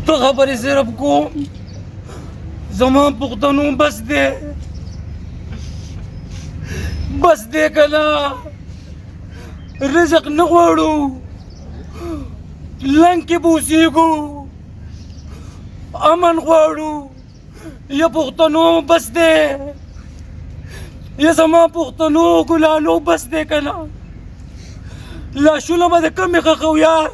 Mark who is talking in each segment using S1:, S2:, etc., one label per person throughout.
S1: ته خبرې صرف کوم زما پښتنو بس دی که نه رزق نه غواړو لنګ کې به اوسېږو امن غواړو یا پښتنو بس دی یا زما پښتنو ګلالو بس دی که نه لاشونه به د کمې ښخو یار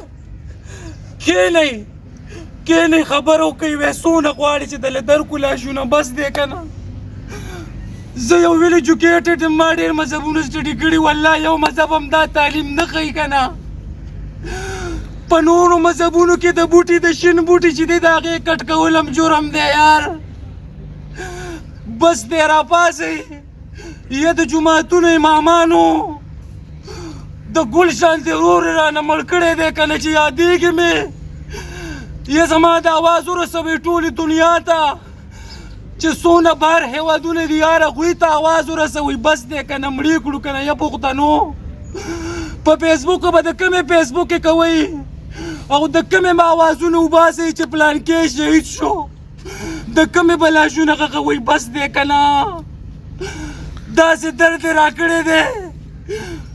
S1: کښېنئ خبره وکئ څونه غواړي چې دله درکړو لاشونه بس دی که نه زه یو ویل ایجوکیټډ یم ما ډېر مذهبونه سټډي کړي والله یو مذهب هم دا تعلیم نه ښیي که نه په نورو مذهبونو کې د بوټي د شین بوټي چې دی د هغې کټ کول هم جرم دی یار بس دی راپاڅئ یا د جوماتونو امامانو د ګل شانتې ورور یې رانه مړ کړی دی که نه چې یادېږي مې یا زما د اواز ورسوئ ټولې دنیا ته چې څونه بهر هېوادونه دي یار هغوی ته اواز ورسوئ بس دی که نه مړې کړو که نه یا پښتنو په فیسبوک به د کمې فیسبوک یې کوئ او د کمې به اوازونه وباسئ چې پلانکې شهید شو د کمې به لاشونه ښخوئ بس دی که نه داسې درد یې راکړی دی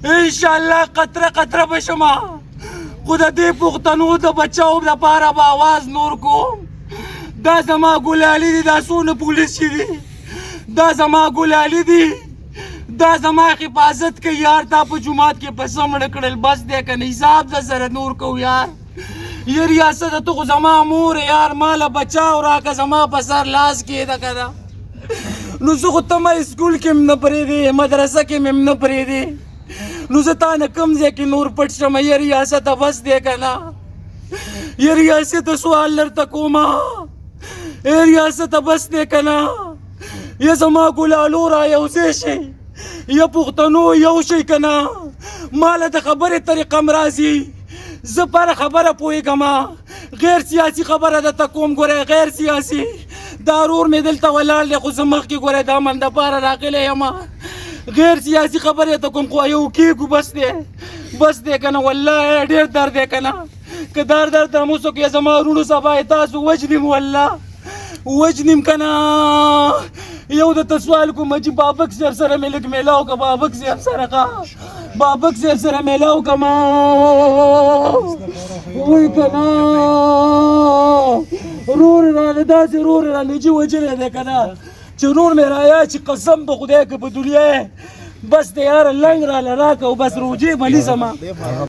S1: انشاءالله قطره قطره به شمه خو د دې پښتنو د بچاو دپاره به اواز نور کوم دا زما ګلالي دي دا څونه پولیس چې دي دا زما ګلالي دي دا زما حفاظت کوي یار تا په جومات کې په څه مړه کړل بس دی که نه حساب د سره نور کوو یار یا ریاسته ته خو زما مور یار ماله بچاو راکړه زما په سر لاس کېده که نه نو زه خو ته ما اسکول کې هم نه پرېږدې مدرسه کې مې هم نه پرېږدې نو زه تا نه کوم ځای کې نور پټ شم یا ریاسته بس دی که نه یا ریاسته سوال درته کومه ریاسته بس دی که نه یا زما ګلالو را یوځای شئ یا پښتنو یو شئ که نه ماله د خبرې طریقه م راځي زه پر خبره پوهېږم غیر سیاسي خبره درته کوم ګورئ غیر سیاسي دا ورور مې دلته ولاړ دی خو زه مخکې ګورئ دا من دپاره راغلی یم غیر سیاسي خبرې درته کوم خو یو کېږو بس دی که نه والله ډېر درد دی که نه که درد هم وڅوک یا زما وروڼو سبا یې تاسو وجنیم والله وجنیم که نه یو درته سوال کوم چې بابک صاحب سره مې لږ میلاو که بابک صاحب سره بابک صاحب سره میلاو کما وای که نه رور رانه داسې رور رانه چې وجلی دی که نه چې رور مې رایا چې قسم په خدای که په دنیا بس د یاره لنګ راله راکه او بس روجې به نیسمه